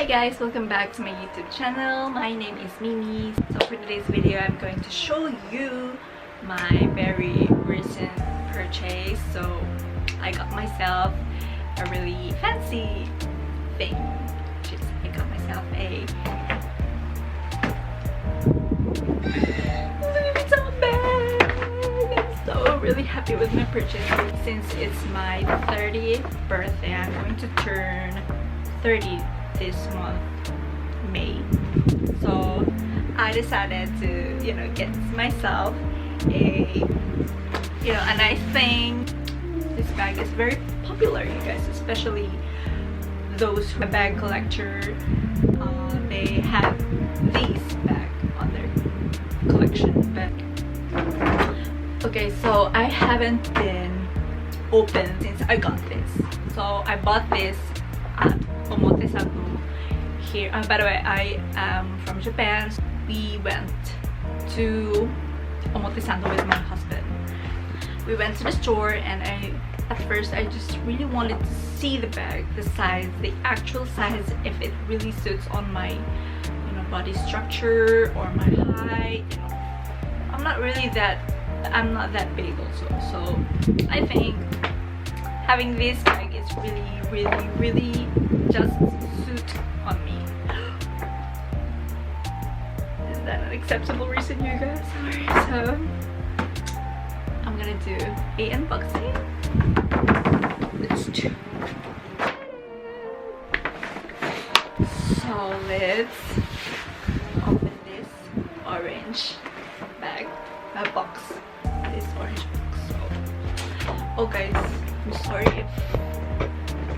Hi guys, welcome back to my YouTube channel. My name is Mimi. So for today's video, I'm going to show you my very recent purchase. So I got myself a really fancy thing. I got myself a Louis Vuitton bag. I'm so really happy with my purchase. Since it's my 30th birthday, I'm going to turn 30 this month, May. So I decided to, get myself a, a nice thing. This bag is very popular, you guys, especially those who are bag collector. They have these bag on their collection. But okay, so I haven't been open since I got this. So I bought this at Omotesando here. By the way, I am from Japan. We went to Omotesando with my husband. We went to the store and at first I just really wanted to see the bag, the size, the actual size, if it really suits on my body structure or my height. I'm not that big also, so I think having this bag is really just suit on me. Is that an acceptable reason, you guys? Sorry. So I'm gonna do a unboxing. Let's do. So let's open this orange bag, box. This orange box. Oh guys, I'm sorry if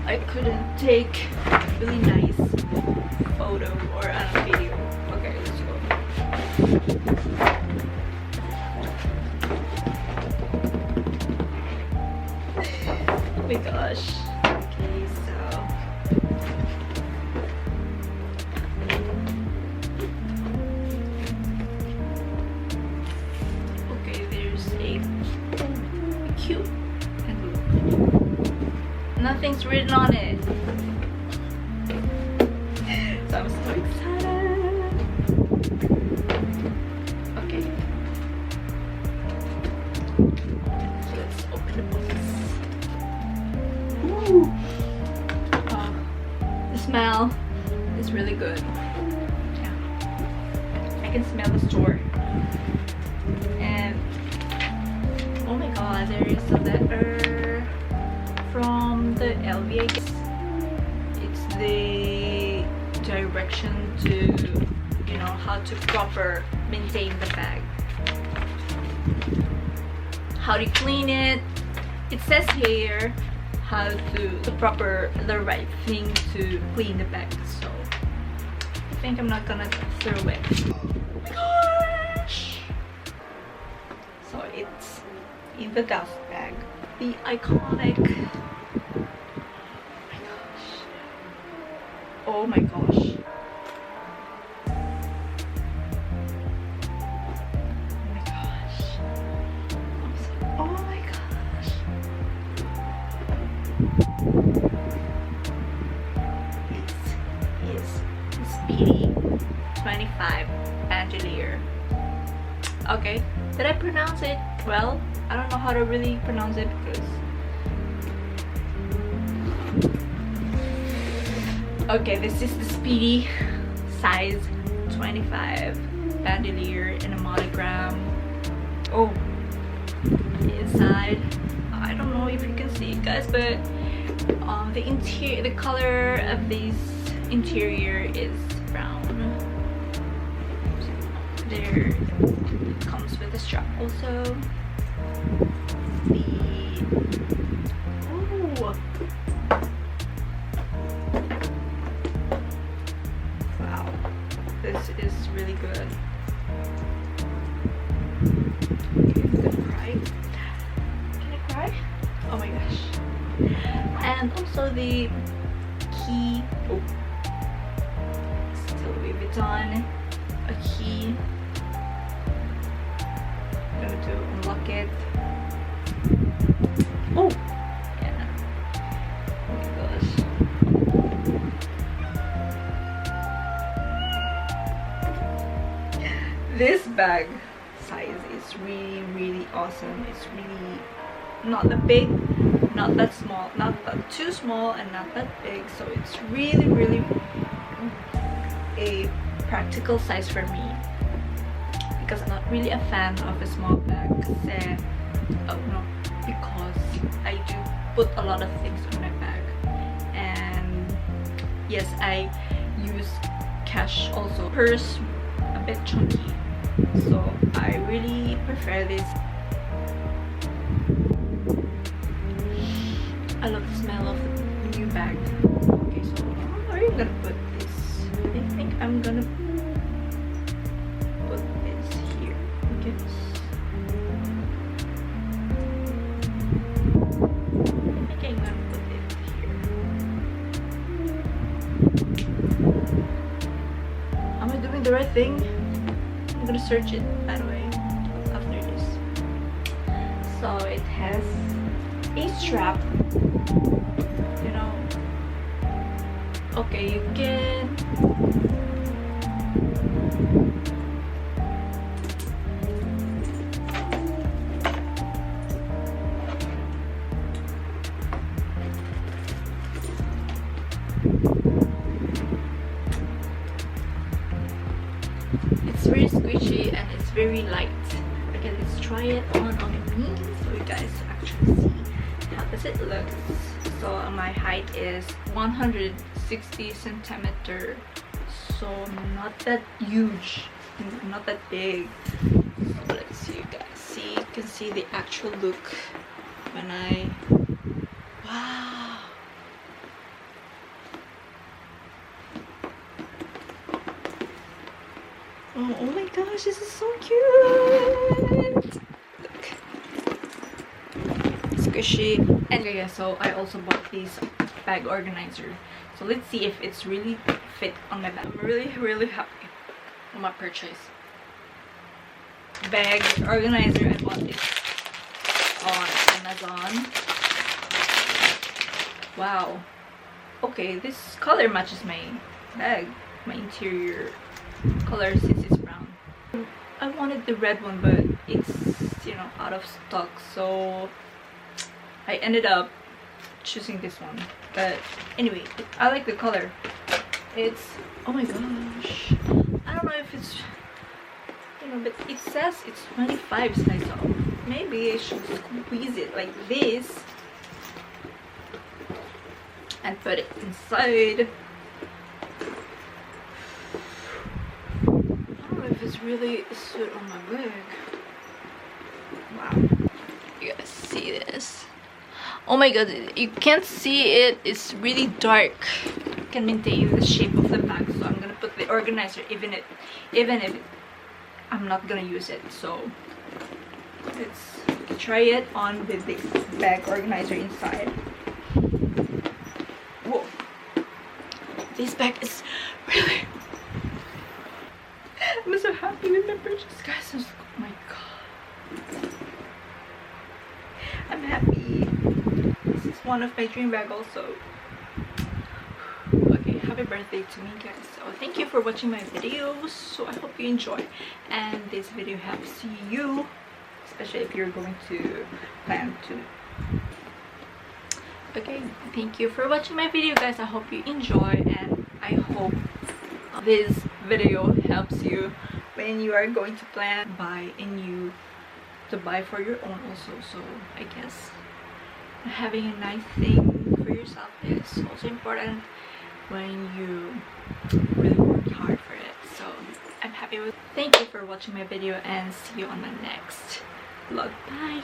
I couldn't take a really nice photo or a video. Okay, let's go. Oh my gosh. Okay, so there's a cute envelope. Nothing's written on it. So I'm so excited. Okay. So let's open the box. Ooh. The smell is really good. Yeah. I can smell the store. And oh my god, there is a letter from the LV, I guess. It's the direction to how to proper maintain the bag, how to clean it. It says here how the right thing to clean the bag. So I think I'm not gonna throw it. Oh my gosh! So it's in the dust bag, the iconic. Oh my gosh. Oh my gosh. Oh my gosh. This is the Speedy 25 bandoulier. Okay, did I pronounce it well? I don't know how to really pronounce it because okay, this is the Speedy size 25 bandoulier in a monogram. Oh, inside, I don't know if you can see it, guys, but the color of this interior is brown. There, it comes with a strap also. This is really good. Okay, I'm gonna cry. Can I cry? Oh my gosh. And also the key. Oh, still Louis Vuitton. A key. I'm going to unlock it. Oh! Yeah. Oh my gosh. bag size is really awesome. It's really not that big, not that small, not that too small, and not that big. So it's really a practical size for me, because I'm not really a fan of a small bag. Because I do put a lot of things in my bag, and yes, I use cash also. Purse a bit chunky, so I really prefer this. I love the smell of the new bag. Okay, so how are you gonna put this? I think I'm gonna put this here. Okay. I think I'm gonna put it here. Am I doing the right thing? I'm gonna search it, by the way, after this. So it has a strap, you know. Okay, you can it's very squishy and it's very light. Okay, let's try it on me so you guys actually see how does it look. So my height is 160 centimeter, so not that huge, not that big. So let's see, you guys see, you can see the actual look when I, wow. Oh my gosh, this is so cute. Look, squishy. And yeah, so I also bought this bag organizer, so let's see if it's really fit on my bag. I'm really happy with my purchase. Bag organizer, I bought this on Amazon. Wow, okay, this color matches my bag, my interior color, since it's brown. I wanted the red one, but it's, you know, out of stock, so I ended up choosing this one. But anyway, I like the color. It's, oh my gosh, I don't know if it's, you know, but it says it's 25 size, so maybe I should squeeze it like this and put it inside. It's really a suit on my wig. Wow, you guys see this? Oh my god, you can't see it, it's really dark. I can maintain the shape of the bag, so I'm gonna put the organizer even if I'm not gonna use it. So let's try it on with the bag organizer inside. Whoa, this bag is really, I'm so happy with my purchase, guys. Oh my god, I'm happy. This is one of my dream bag also. Okay, happy birthday to me, guys. So thank you for watching my videos. So I hope you enjoy, and this video helps you, especially if you're going to plan to. Okay, thank you for watching my video, guys. I hope you enjoy, and I hope this video helps you when you are going to plan buy to buy for your own also. So I guess having a nice thing for yourself is also important when you really work hard for it. So I'm happy with. Thank you for watching my video, and see you on my next vlog. Bye.